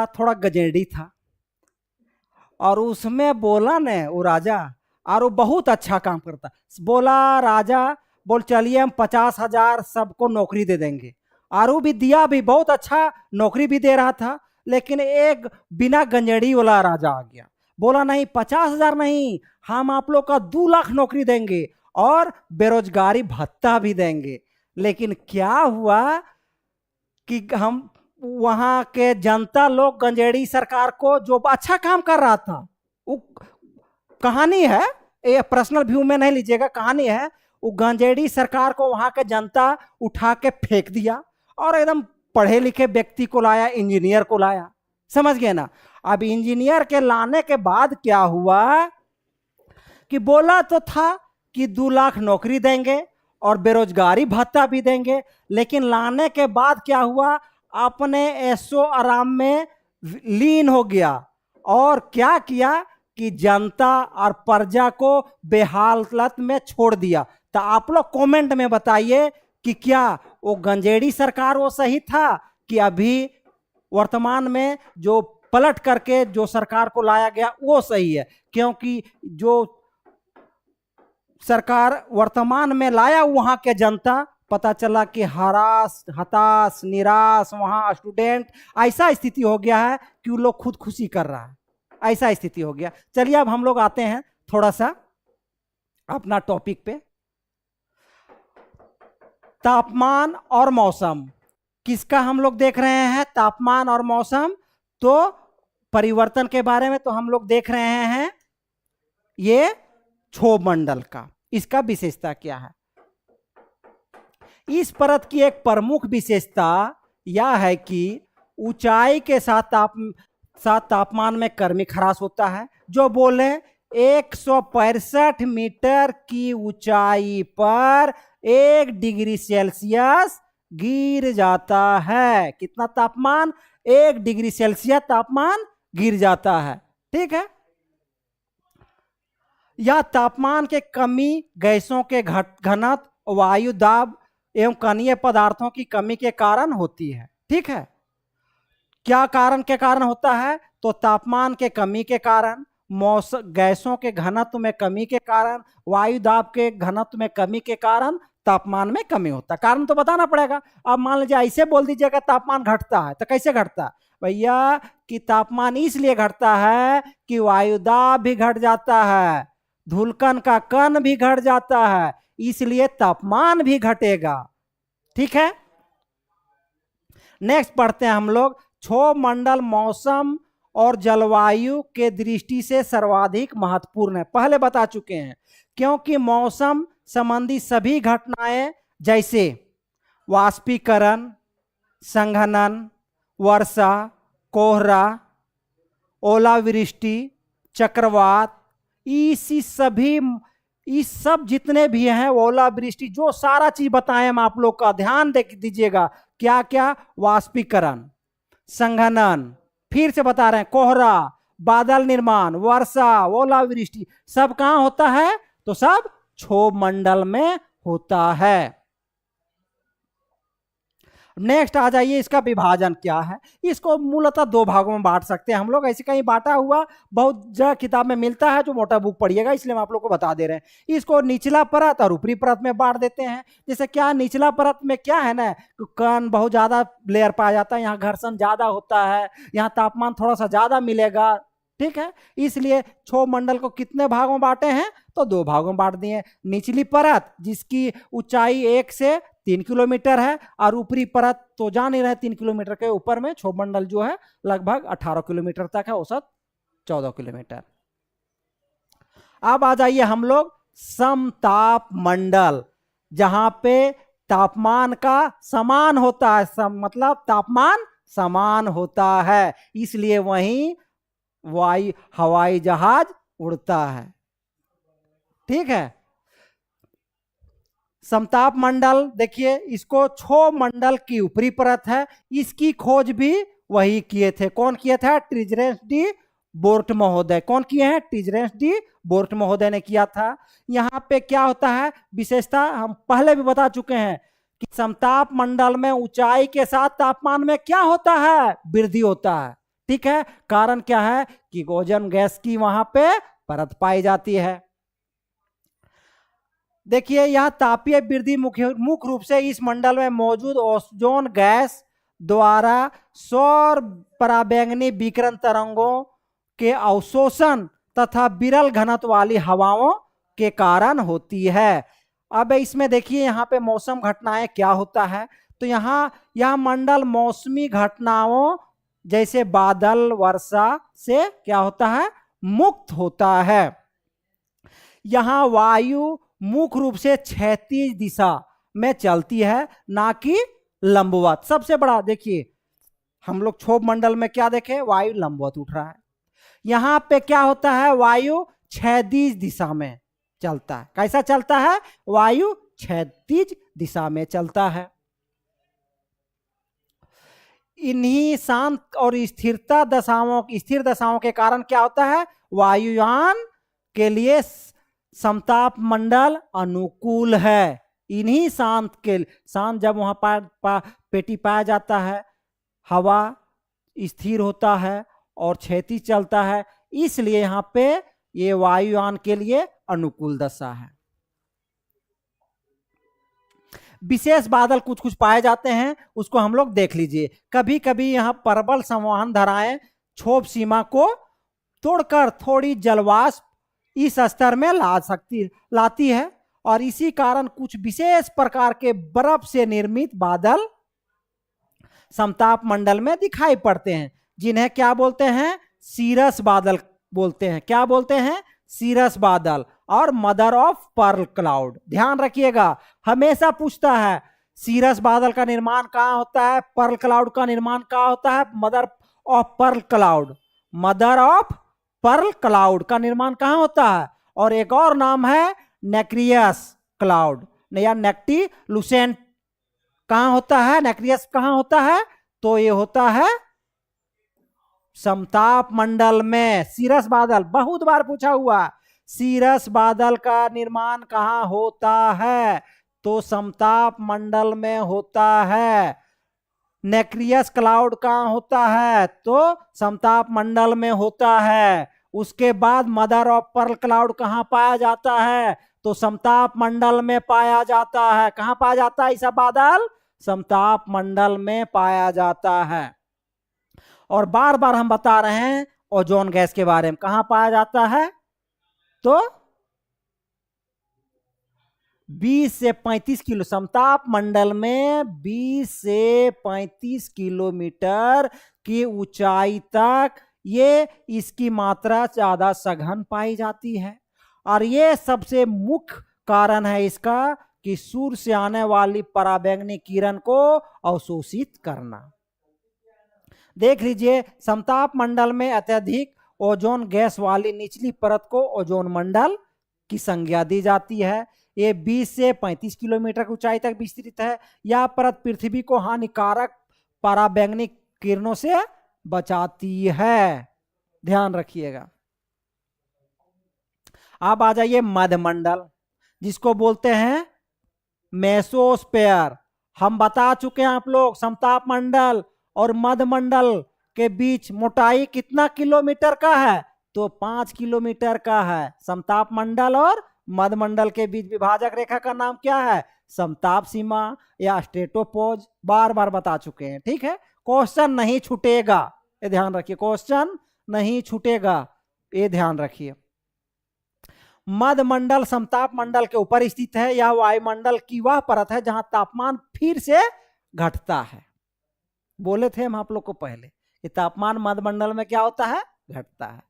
थोड़ा गजेड़ी था, और उसमें बोला ने वो राजा, और वो बहुत अच्छा काम करता। बोला राजा, बोल चलिए हम 50,000 सबको नौकरी दे देंगे। और वो भी दिया, भी बहुत अच्छा नौकरी भी दे रहा था। लेकिन एक बिना गंजेड़ी वाला राजा आ गया, बोला नहीं 50,000 नहीं, हम आप लोग का 2 लाख नौकरी देंगे और बेरोजगारी भत्ता भी देंगे। लेकिन क्या हुआ कि हम वहां के जनता लोग गंजेड़ी सरकार को, जो अच्छा काम कर रहा था, वो कहानी है, ये पर्सनल व्यू में नहीं लीजिएगा, कहानी है, वो गंजेड़ी सरकार को वहां के जनता उठा के फेंक दिया, और एकदम पढ़े लिखे व्यक्ति को लाया, इंजीनियर को लाया, समझ गए ना। अब इंजीनियर के लाने के बाद क्या हुआ कि बोला तो था कि 2 लाख नौकरी देंगे और बेरोजगारी भत्ता भी देंगे, लेकिन लाने के बाद क्या हुआ, अपने ऐशो आराम में लीन हो गया, और क्या किया कि जनता और प्रजा को बेहालत में छोड़ दिया। तो आप लोग कमेंट में बताइए कि क्या वो गंजेड़ी सरकार वो सही था, कि अभी वर्तमान में जो पलट करके जो सरकार को लाया गया वो सही है? क्योंकि जो सरकार वर्तमान में लाया, वहां के जनता पता चला कि हताश निराश, वहां स्टूडेंट, ऐसा स्थिति हो गया है कि वो लोग खुदकुशी कर रहा है, ऐसा स्थिति हो गया। चलिए अब हम लोग आते हैं थोड़ा सा अपना टॉपिक पे। तापमान और मौसम किसका हम लोग देख रहे हैं? तापमान और मौसम। तो परिवर्तन के बारे में तो हम लोग देख रहे हैं ये क्षोभ मंडल का, इसका विशेषता क्या है। इस परत की एक प्रमुख विशेषता यह है कि ऊंचाई के साथ तापमान में क्रमिक ह्रास होता है। जो बोले 165 मीटर की ऊंचाई पर 1 डिग्री सेल्सियस गिर जाता है। कितना तापमान? 1 डिग्री सेल्सियस तापमान गिर जाता है, ठीक है। यह तापमान के कमी, गैसों के घनत्व, वायु दाब एवं कणीय पदार्थों की कमी के कारण होती है। ठीक है, क्या कारण के कारण होता है? तो तापमान के कमी के कारण, मौसम, गैसों के घनत्व में कमी के कारण, वायु दाब के घनत्व में कमी के कारण तापमान में कमी होता है। कारण तो बताना पड़ेगा। अब मान लीजिए ऐसे बोल दीजिएगा तापमान घटता है, तो कैसे घटता है भैया? कि तापमान इसलिए घटता है कि वायु दाब भी घट जाता है, धूलकण का कण भी घट जाता है, इसलिए तापमान भी घटेगा। ठीक है, नेक्स्ट पढ़ते हैं हम लोग। क्षोभ मंडल मौसम और जलवायु के दृष्टि से सर्वाधिक महत्वपूर्ण है। पहले बता चुके हैं, क्योंकि मौसम संबंधी सभी घटनाएं जैसे वाष्पीकरण, संघनन, वर्षा, कोहरा, ओलावृष्टि, चक्रवात, इस सब जितने भी हैं, ओलावृष्टि, जो सारा चीज बताएं हम आप लोग का ध्यान दीजिएगा। क्या क्या? वाष्पीकरण, संघनन, फिर से बता रहे हैं, कोहरा, बादल निर्माण, वर्षा, ओलावृष्टि, सब कहां होता है? तो सब क्षोभ मंडल में होता है। नेक्स्ट आ जाइए, इसका विभाजन क्या है? इसको मूलतः दो भागों में बांट सकते हैं हम लोग। ऐसे कहीं बांटा हुआ बहुत जगह किताब में मिलता है, जो मोटा बुक पढ़िएगा, इसलिए हम आप लोग को बता दे रहे हैं। इसको निचला परत और ऊपरी परत में बांट देते हैं। जैसे क्या, निचला परत में क्या है ना, कण बहुत ज्यादा लेयर पाया जाता है, यहाँ घर्षण ज्यादा होता है, यहाँ तापमान थोड़ा सा ज्यादा मिलेगा। ठीक है, इसलिए क्षोभ मंडल को कितने भागों में बांटे हैं? तो दो भागों में बांट दिए। निचली परत जिसकी ऊंचाई 1 से 3 किलोमीटर है, और ऊपरी परत तो जान ही रहे 3 किलोमीटर के ऊपर में क्षोभ मंडल जो है लगभग 18 किलोमीटर तक है, औसत 14 किलोमीटर। अब आ जाइए हम लोग समताप मंडल, जहां पे तापमान का समान होता है, मतलब तापमान समान होता है, इसलिए वहीं हवाई जहाज उड़ता है। ठीक है, समताप मंडल देखिए, इसको क्षोभ मंडल की ऊपरी परत है। इसकी खोज भी वही किए थे। कौन किए थे? टिजरेंस डी बोर्ट महोदय। कौन किए हैं? टिजरेंस डी बोर्ट महोदय ने किया था। यहाँ पे क्या होता है विशेषता, हम पहले भी बता चुके हैं कि समताप मंडल में ऊंचाई के साथ तापमान में क्या होता है? वृद्धि होता है। ठीक है, कारण क्या है? कि ओजोन गैस की वहां पे परत पाई जाती है। देखिए, यह तापीय वृद्धि मुख्य रूप से इस मंडल में मौजूद ओजोन गैस द्वारा सौर पराबैंगनी विकिरण तरंगों के अवशोषण तथा विरल घनत्व वाली हवाओं के कारण होती है। अब इसमें देखिए, यहाँ पे मौसम घटनाएं क्या होता है? तो यहाँ यह मंडल मौसमी घटनाओं जैसे बादल, वर्षा से क्या होता है? मुक्त होता है। यहाँ वायु मुख्य रूप से क्षैतिज दिशा में चलती है, ना कि लंबवत। सबसे बड़ा देखिए, हम लोग क्षोभ मंडल में क्या देखे? वायु लंबवत उठ रहा है। यहाँ पे क्या होता है? वायु क्षैतिज दिशा में चलता है। कैसा चलता है? वायु क्षैतिज दिशा में चलता है। इन्हीं शांत और स्थिर दशाओं के कारण क्या होता है? वायुयान के लिए समताप मंडल अनुकूल है। इन्हीं शांत जब वहां पेटी पाया जाता है, हवा स्थिर होता है और क्षैतिज चलता है, इसलिए यहाँ पे ये वायुयान के लिए अनुकूल दशा है। विशेष बादल कुछ कुछ पाए जाते हैं, उसको हम लोग देख लीजिए। कभी कभी यहाँ प्रबल संवहन धाराएं क्षोभ सीमा को तोड़कर थोड़ी जलवाष्प इस स्तर में लाती है, और इसी कारण कुछ विशेष प्रकार के बर्फ से निर्मित बादल समताप मंडल में दिखाई पड़ते हैं, जिन्हें क्या बोलते हैं? सीरस बादल बोलते हैं। क्या बोलते हैं? सीरस बादल और मदर ऑफ पर्ल क्लाउड। ध्यान रखिएगा, हमेशा पूछता है सीरस बादल का निर्माण कहाँ होता है, पर्ल क्लाउड का निर्माण कहाँ होता है? Mother of pearl cloud. Mother of pearl cloud का निर्माण कहाँ होता है? और एक और नाम है नेक्रियस क्लाउड या नेक्टिलुसेंट। कहाँ होता है? नेक्रियस कहाँ होता है? तो ये होता है समताप मंडल में। सीरस बादल बहुत बार पूछा हुआ, सीरस बादल का निर्माण कहाँ होता है? तो समताप मंडल में होता है। नेक्रियस क्लाउड कहाँ होता है? तो समताप मंडल में होता है। उसके बाद मदर ऑफ पर्ल क्लाउड कहाँ पाया जाता है? तो समताप मंडल में पाया जाता है। कहाँ पाया जाता है ऐसा बादल? समताप मंडल में पाया जाता है। और बार बार हम बता रहे हैं ओजोन गैस के बारे में। कहाँ पाया जाता है? तो 20 से 35 किलो, समताप मंडल में 20 से 35 किलोमीटर की ऊंचाई तक ये इसकी मात्रा ज्यादा सघन पाई जाती है। और ये सबसे मुख्य कारण है इसका कि सूर्य से आने वाली पराबैंगनी किरण को अवशोषित करना। देख लीजिए, समताप मंडल में अत्यधिक ओजोन गैस वाली निचली परत को ओजोन मंडल की संज्ञा दी जाती है। ये 20 से 35 किलोमीटर की ऊंचाई तक विस्तृत है। यह परत पृथ्वी को हानिकारक पराबैंगनी किरणों से बचाती है। ध्यान रखिएगा। अब आ जाइए मध्यमंडल, जिसको बोलते हैं मेसोस्फेयर। हम बता चुके हैं आप लोग, समताप मंडल और मध्यमंडल के बीच मोटाई कितना किलोमीटर का है? तो 5 किलोमीटर का है। समताप मंडल और मध्यमंडल के बीच विभाजक रेखा का नाम क्या है? समताप सीमा या स्ट्रेटोपोज। बार बार बता चुके हैं, ठीक है। क्वेश्चन नहीं छूटेगा, ये ध्यान रखिए, क्वेश्चन नहीं छूटेगा, ये ध्यान रखिए। मध्यमंडल समताप मंडल के ऊपर स्थित है। यह वायुमंडल की वह परत है जहां तापमान फिर से घटता है। बोले थे हम आप लोग को पहले कि तापमान मध्यमंडल में क्या होता है? घटता है।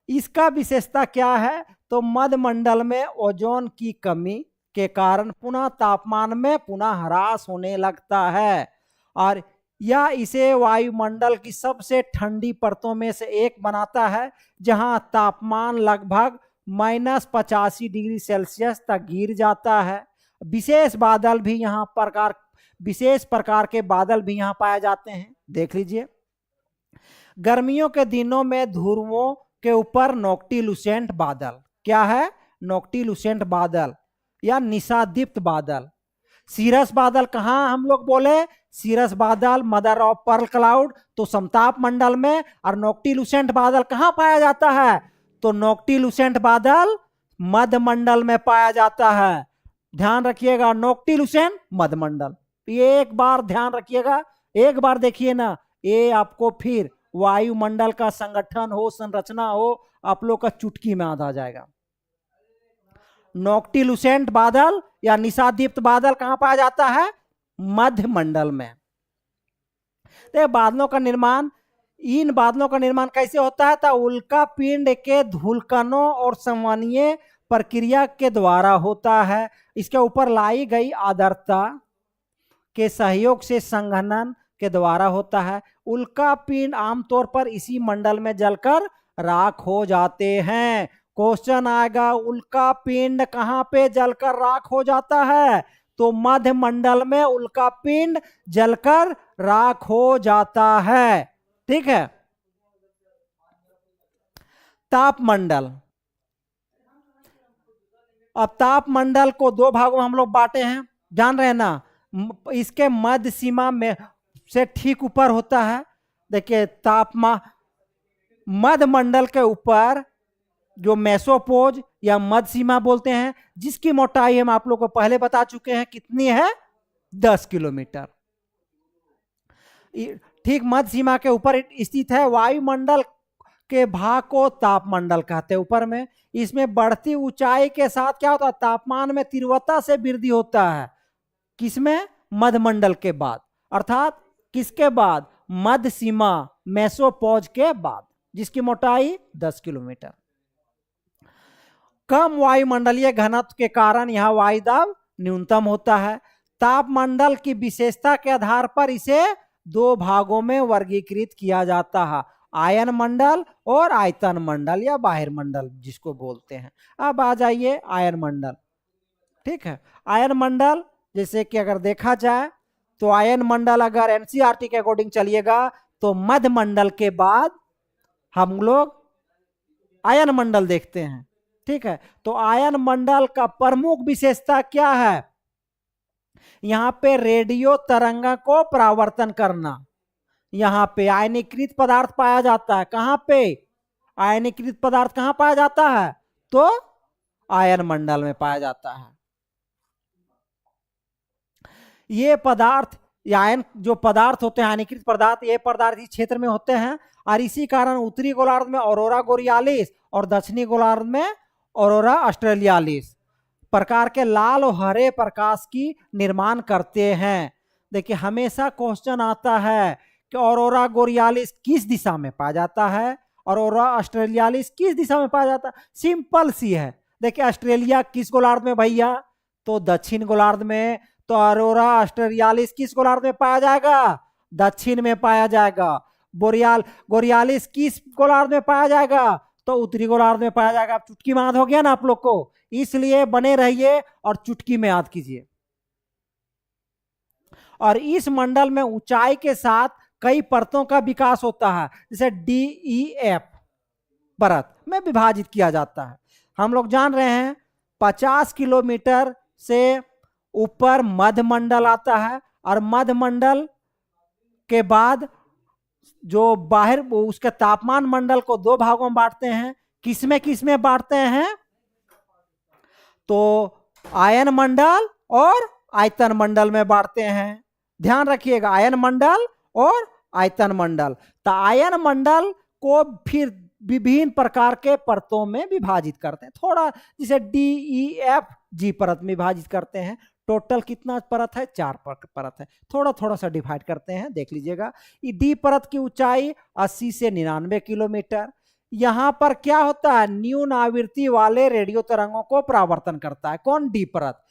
इसका विशेषता क्या है? तो मध्यमंडल में ओजोन की कमी के कारण पुनः तापमान में पुनः ह्रास होने लगता है और यह इसे वायुमंडल की सबसे ठंडी परतों में से एक बनाता है, जहां तापमान लगभग -85 डिग्री सेल्सियस तक गिर जाता है। विशेष प्रकार के बादल भी यहाँ पाए जाते हैं। देख लीजिए, गर्मियों के दिनों में ध्रुवों के ऊपर नोक्टिल्यूसेंट बादल। क्या है? नोक्टिल्यूसेंट बादल या निशादीप्त बादल। सीरस बादल कहाँ हम लोग बोले? सीरस बादल, मदर ऑफ पर्ल क्लाउड, तो समताप मंडल में। और नोक्टिल्यूसेंट बादल कहाँ पाया जाता है? तो नोक्टिल्यूसेंट बादल मध्यमंडल में पाया जाता है। ध्यान रखिएगा, नोक्टिल्यूसेंट मध्यमंडल। ये एक बार ध्यान रखिएगा, एक बार देखिए ना, ये आपको फिर वायुमंडल का संगठन हो, संरचना हो, आप लोग का चुटकी में याद आ जाएगा। नोक्टिल्यूसेंट बादल या निशादीप्त बादल कहां पाया जाता है? मध्यमंडल में। तो बादलों का निर्माण, इन बादलों का निर्माण कैसे होता है? तो उल्का पिंड के धूलकणों और संवहनीय प्रक्रिया के द्वारा होता है। इसके ऊपर लाई गई आर्द्रता के सहयोग से संघनन के द्वारा होता है। उल्का पिंड आमतौर पर इसी मंडल में जलकर राख हो जाते हैं। क्वेश्चन आएगा, उल्का पिंड कहां पे जलकर राख हो जाता है? तो मध्य मंडल में उल्का पिंड जलकर राख हो जाता है, ठीक है। तापमंडल, अब तापमंडल को दो भागों में हम लोग बांटे हैं, जान रहे हैं ना। इसके मध्य सीमा में से ठीक ऊपर होता है। देखिए, तापमान मध्य मंडल के ऊपर जो मेसोपोज या मध्य सीमा बोलते हैं, जिसकी मोटाई हम आप लोग को पहले बता चुके हैं कितनी है? 10 किलोमीटर। ठीक मध्य सीमा के ऊपर स्थित है। वायुमंडल के भाग को तापमंडल कहते हैं ऊपर में। इसमें बढ़ती ऊंचाई के साथ क्या होता है? तापमान में तीव्रता से वृद्धि होता है। किसमें? मध्यमंडल के बाद, अर्थात किसके बाद? मध्य सीमा मेसोपोज के बाद, जिसकी मोटाई 10 किलोमीटर। कम वायुमंडलीय घनत्व के कारण यह वायुदाब न्यूनतम होता है। तापमंडल की विशेषता के आधार पर इसे दो भागों में वर्गीकृत किया जाता है, आयन मंडल और आयतन मंडल या बाह्य मंडल जिसको बोलते हैं। अब आ जाइए आयन मंडल, ठीक है। आयन मंडल जैसे कि अगर देखा जाए तो आयन मंडल अगर एनसीईआरटी के अकॉर्डिंग चलिएगा तो मध्य मंडल के बाद हम लोग आयन मंडल देखते हैं। ठीक है, तो आयन मंडल का प्रमुख विशेषता क्या है? यहां पे रेडियो तरंग को परावर्तन करना। यहां पे आयनीकृत पदार्थ पाया जाता है। कहां पे आयनीकृत पदार्थ कहां पाया जाता है? तो आयन मंडल में पाया जाता है। ये पदार्थ, आयन जो पदार्थ होते हैं, आयनीकृत पदार्थ, ये पदार्थ इस क्षेत्र में होते हैं और इसी कारण उत्तरी गोलार्ध में ऑरोरा बोरियालिस और दक्षिणी गोलार्ध में ऑरोरा ऑस्ट्रेलियालिस प्रकार के लाल और हरे प्रकाश की निर्माण करते हैं। देखिए हमेशा क्वेश्चन आता है कि ऑरोरा बोरियालिस किस दिशा में पाया जाता है, ऑरोरा ऑस्ट्रेलियालिस किस दिशा में पाया जाता है? सिंपल सी है। देखिए ऑस्ट्रेलिया किस गोलार्ध में भैया? तो दक्षिण गोलार्ध में। तो ऑरोरा ऑस्ट्रेलियालिस किस गोलार्ध में पाया जाएगा? दक्षिण में पाया जाएगा। बोरियालिस किस गोलार्ध में पाया जाएगा? तो उत्तरी गोलार्ध में पाया जाएगा। चुटकी में याद हो गया ना आप लोग को, इसलिए बने रहिए और चुटकी में याद कीजिए। और इस मंडल में ऊंचाई के साथ कई परतों का विकास होता है, जैसे DEF परत में विभाजित किया जाता है। हम लोग जान रहे हैं 50 किलोमीटर से ऊपर मध्य मंडल आता है और मध्य मंडल के बाद जो बाहर उसके तापमान मंडल को दो भागों में बांटते हैं। किसमें बांटते हैं? तो आयन मंडल और आयतन मंडल में बांटते हैं। ध्यान रखिएगा, आयन मंडल और आयतन मंडल। तो आयन मंडल को फिर विभिन्न प्रकार के परतों में विभाजित करते हैं। थोड़ा जिसे DEFG परत में विभाजित करते हैं। टोटल कितना परत है? 4 परत है। थोड़ा थोड़ा सा डिवाइड करते हैं, देख लीजिएगा। ये डी परत की ऊंचाई 80 से 99 किलोमीटर। यहां पर क्या होता है? न्यून आवृत्ति वाले रेडियो तरंगों को परावर्तन करता है। कौन? डी परत।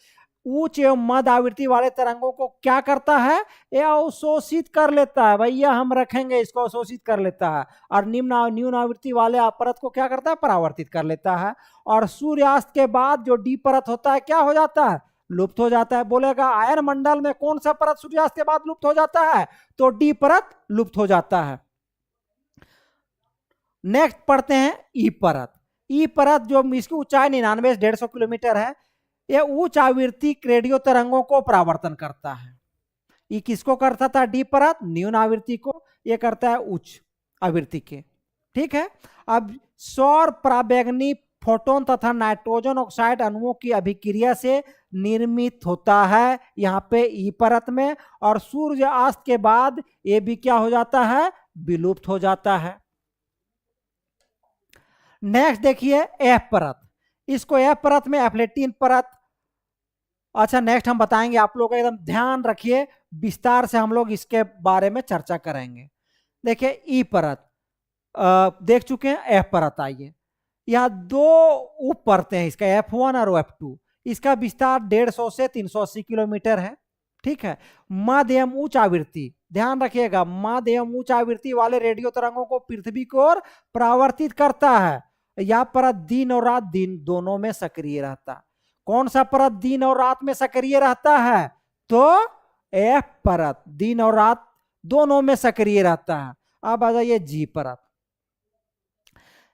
उच्च एवं मध्य आवृत्ति वाले तरंगों को क्या करता है? यह अवशोषित कर लेता है। भैया हम रखेंगे इसको, अवशोषित कर लेता है। और न्यून आवृत्ति वाले परत को क्या करता है? परावर्तित कर लेता है। और सूर्यास्त के बाद जो डी परत होता है क्या हो जाता है? लुप्त हो जाता है। बोलेगा आयन मंडल में कौन सा परत सूर्यास्त के बाद लुप्त हो जाता है? तो डी परत लुप्त हो जाता है। नेक्स्ट पढ़ते हैं ई परत। ई परत जो इसकी ऊंचाई 99 से 150 किलोमीटर है। यह उच्च आवृत्ति रेडियो तरंगों को परावर्तन करता है। ये किसको करता था? डी परत न्यून आवृत्ति को, यह करता है उच्च आवृत्ति के। ठीक है। अब सौर पराबैंगनी फोटोन तथा नाइट्रोजन ऑक्साइड अणुओं की अभिक्रिया से निर्मित होता है यहाँ पे ई परत में। और सूर्य अस्त के बाद ये भी क्या हो जाता है? विलुप्त हो जाता है। नेक्स्ट देखिए एफ परत। इसको एफ परत में एफ्लेटिन परत। अच्छा नेक्स्ट हम बताएंगे, आप लोग एकदम ध्यान रखिए, विस्तार से हम लोग इसके बारे में चर्चा करेंगे। देखिए ई परत देख चुके हैं। एफ परत आइए, यहाँ दो उप परतें हैं इसका, F1 और F2। इसका विस्तार 150 से 380 किलोमीटर है। ठीक है। मध्य एवं उच्च आवृत्ति, ध्यान रखिएगा, मध्य एवं उच्च आवृत्ति वाले रेडियो तरंगों को पृथ्वी की ओर परावर्तित करता है। यह परत दिन और रात दोनों में सक्रिय रहता है। कौन सा परत दिन और रात में सक्रिय रहता है? तो एफ परत दिन और रात दोनों में सक्रिय रहता है। अब आ जाइए जी परत।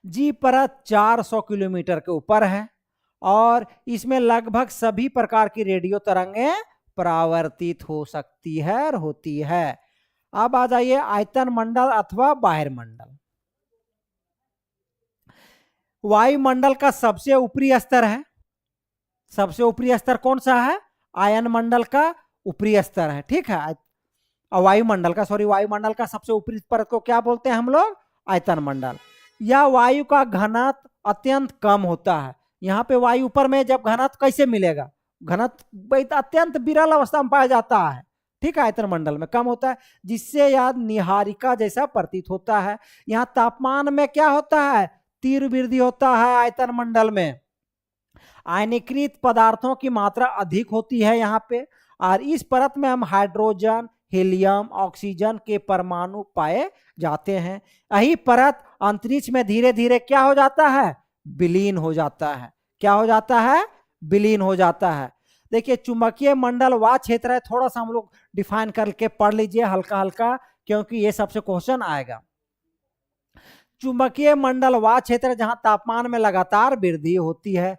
जी परत 400 किलोमीटर के ऊपर है और इसमें लगभग सभी प्रकार की रेडियो तरंगें परावर्तित हो सकती है और होती है। अब आ जाइए आयतन मंडल अथवा बाह्यमंडल। वायुमंडल का सबसे ऊपरी स्तर है। सबसे ऊपरी स्तर कौन सा है? आयन मंडल का ऊपरी स्तर है। ठीक है। वायुमंडल का सबसे ऊपरी परत को क्या बोलते हैं हम लोग? आयतन मंडल। यह वायु का घनत्व अत्यंत कम होता है। यहाँ पे वायु ऊपर में जब घनत्व कैसे मिलेगा? घनत्व अत्यंत विरल अवस्था में पाया जाता है। ठीक है। आयतन मंडल में कम होता है, जिससे यह निहारिका जैसा प्रतीत होता है। यहाँ तापमान में क्या होता है? तीव्र वृद्धि होता है आयतन मंडल में। आयनीकृत पदार्थों की मात्रा अधिक होती है यहाँ पे। और इस परत में हम हाइड्रोजन, हीलियम, ऑक्सीजन के परमाणु पाए जाते हैं। यही परत अंतरिक्ष में धीरे धीरे क्या हो जाता है? विलीन हो जाता है। क्या हो जाता है? विलीन हो जाता है। देखिए चुंबकीय मंडल वह क्षेत्र है, थोड़ा सा हम लोग डिफाइन करके पढ़ लीजिए हल्का हल्का, क्योंकि ये सबसे क्वेश्चन आएगा। चुंबकीय मंडल वह क्षेत्र जहां तापमान में लगातार वृद्धि होती है।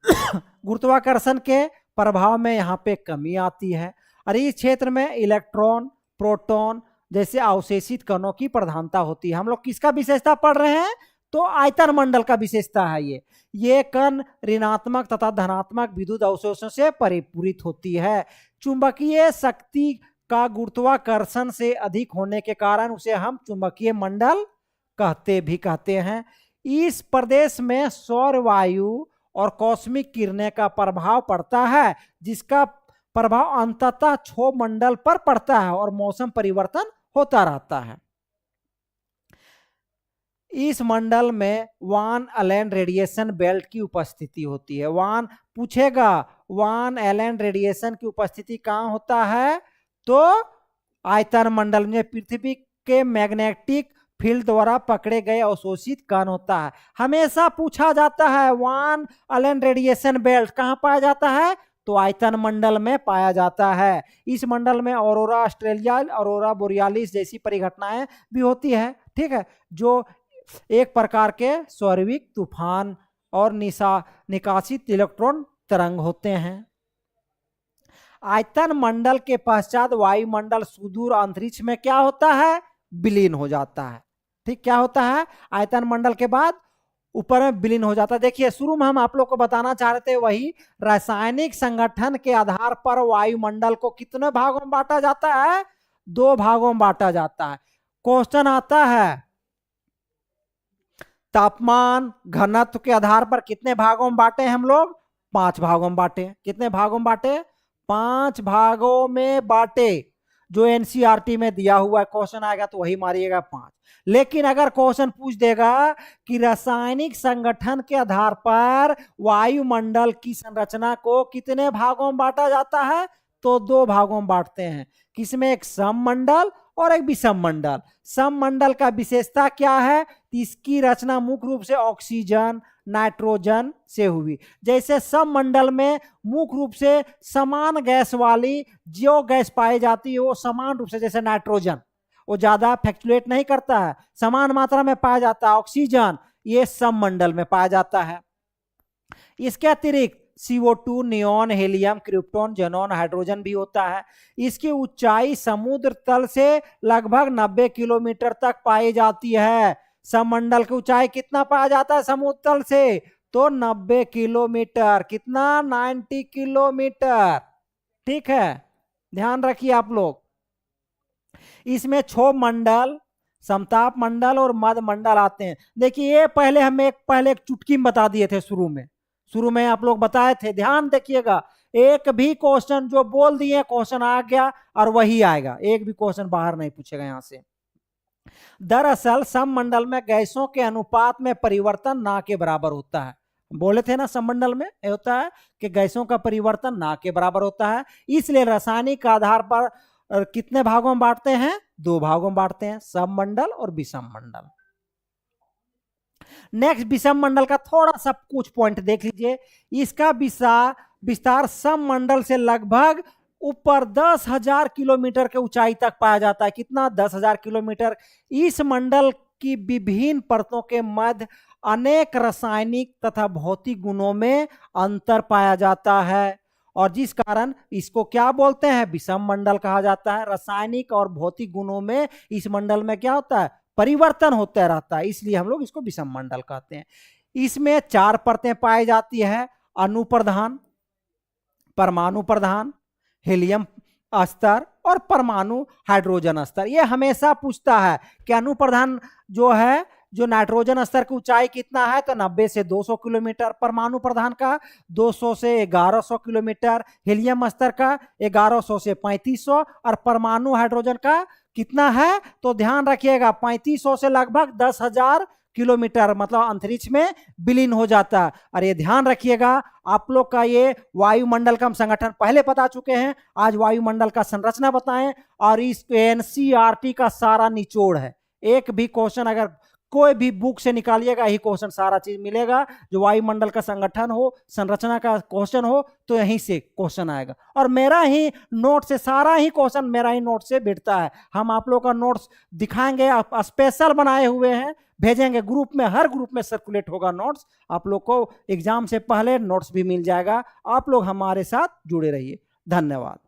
गुरुत्वाकर्षण के प्रभाव में यहाँ पे कमी आती है और इस क्षेत्र में इलेक्ट्रॉन, प्रोटॉन जैसे अवशेषित कणों की प्रधानता होती है। हम लोग किसका विशेषता पढ़ रहे हैं? तो आयतन मंडल का विशेषता है ये कण ऋणात्मक तथा धनात्मक विद्युत अवशोषण से परिपूरित होती है। चुंबकीय शक्ति का गुरुत्वाकर्षण से अधिक होने के कारण उसे हम चुंबकीय मंडल कहते हैं। इस प्रदेश में सौर वायु और कॉस्मिक किरणें का प्रभाव पड़ता है, जिसका प्रभाव अंततः क्षोभ मंडल पर पड़ता है और मौसम परिवर्तन होता रहता है। इस मंडल में वान एलेन रेडिएशन बेल्ट की उपस्थिति होती है। वान पूछेगा, वान एलेन रेडिएशन की उपस्थिति कहाँ होता है? तो आयतन मंडल में पृथ्वी के मैग्नेटिक फील्ड द्वारा पकड़े गए अवशोषित कण होता है। हमेशा पूछा जाता है वान एलेन रेडिएशन बेल्ट कहाँ पाया जाता है? तो आयतन मंडल में पाया जाता है। इस मंडल में ऑरोरा ऑस्ट्रेलिया, ऑरोरा बोरियालिस जैसी परिघटनाएं भी होती है, ठीक है, जो एक प्रकार के सौरविक तूफान और निकासित इलेक्ट्रॉन तरंग होते हैं। आयतन मंडल के पश्चात वायुमंडल सुदूर अंतरिक्ष में क्या होता है? विलीन हो जाता है। ठीक, क्या होता है? आयतन मंडल के बाद ऊपर में विलीन हो जाता है। देखिए, शुरू में हम आप लोग को बताना चाह रहे थे वही रासायनिक संगठन के आधार पर वायुमंडल को कितने भागों में बांटा जाता है? 2 भागों में बांटा जाता है। क्वेश्चन आता है तापमान घनत्व के आधार पर कितने भागों में बांटे हम लोग? 5 भागों में बांटे। कितने भागों में बांटे? 5 भागों में बांटे। जो एनसीईआरटी में दिया हुआ है, क्वेश्चन आएगा तो वही मारिएगा 5। लेकिन अगर क्वेश्चन पूछ देगा कि रासायनिक संगठन के आधार पर वायुमंडल की संरचना को कितने भागों में बांटा जाता है, तो 2 भागों में बांटते हैं। किसमें? एक सममंडल और एक विषम मंडल। सममंडल का विशेषता क्या है? इसकी रचना मुख्य रूप से ऑक्सीजन, नाइट्रोजन से हुई। जैसे सममंडल में मुख्य रूप से समान गैस वाली जो गैस पाई जाती है वो समान रूप से, जैसे नाइट्रोजन वो ज्यादा फ्लक्चुएट नहीं करता है, समान मात्रा में पाया जाता है। ऑक्सीजन ये सममंडल में पाया जाता है। इसके अतिरिक्त CO2, neon, helium, krypton, xenon, hydrogen भी होता है। इसकी ऊंचाई समुद्र तल से लगभग 90 किलोमीटर तक पाई जाती है। सममंडल की ऊंचाई कितना पाया जाता है समुद्र तल से? तो 90 किलोमीटर। कितना? 90 किलोमीटर। ठीक है, ध्यान रखिए आप लोग। इसमें क्षोभ मंडल, समताप मंडल और मध्य मंडल आते हैं। देखिए, ये पहले हम एक चुटकी में बता दिए थे। शुरू में आप लोग बताए थे, ध्यान देखिएगा। एक भी क्वेश्चन जो बोल दिए क्वेश्चन आ गया और वही आएगा, एक भी क्वेश्चन बाहर नहीं पूछेगा यहां से। दरअसल सममंडल में गैसों के अनुपात में परिवर्तन ना के बराबर होता है। बोले थे ना, सममंडल में होता है कि गैसों का परिवर्तन ना के बराबर होता है। इसलिए रासायनिक आधार पर कितने भागों में बांटते हैं? 2 भागों में बांटते हैं, सममंडल और विषम मंडल। नेक्स्ट, विषम मंडल का थोड़ा सा कुछ पॉइंट देख लीजिए। इसका विस्तार सममंडल से लगभग ऊपर 10,000 किलोमीटर के ऊंचाई तक पाया जाता है। कितना? 10,000 किलोमीटर। इस मंडल की विभिन्न परतों के मध्य अनेक रासायनिक तथा भौतिक गुणों में अंतर पाया जाता है और जिस कारण इसको क्या बोलते हैं? विषम मंडल कहा जाता है। रासायनिक और भौतिक गुणों में इस मंडल में क्या होता है? परिवर्तन होता रहता है, इसलिए हम लोग इसको विषम मंडल कहते हैं। इसमें 4 परतें पाई जाती है: अणु प्रधान, परमाणु प्रधान, हीलियम स्तर और परमाणु हाइड्रोजन स्तर। ये हमेशा पूछता है कि अणु प्रधान जो है, जो नाइट्रोजन स्तर की ऊंचाई कितना है? तो 90 से 200 किलोमीटर। परमाणु प्रधान का 200 से 1100 किलोमीटर। हीलियम स्तर का 1100 से 3500 और परमाणु हाइड्रोजन का कितना है? तो ध्यान रखिएगा, 3500 से लगभग 10,000 किलोमीटर, मतलब अंतरिक्ष में विलीन हो जाता है। और ये ध्यान रखिएगा, आप लोग का ये वायुमंडल का हम संगठन पहले बता चुके हैं, आज वायुमंडल का संरचना बताएं और इस एनसीईआरटी का सारा निचोड़ है। एक भी क्वेश्चन अगर कोई भी बुक से निकालिएगा यही क्वेश्चन सारा चीज मिलेगा। जो वायुमंडल का संगठन हो, संरचना का क्वेश्चन हो तो यहीं से क्वेश्चन आएगा। और मेरा ही नोट से सारा ही क्वेश्चन मेरा ही नोट से बिठता है। हम आप लोग का नोट्स दिखाएंगे, आप स्पेशल बनाए हुए हैं, भेजेंगे ग्रुप में, हर ग्रुप में सर्कुलेट होगा नोट्स। आप लोग को एग्जाम से पहले नोट्स भी मिल जाएगा। आप लोग हमारे साथ जुड़े रहिए। धन्यवाद।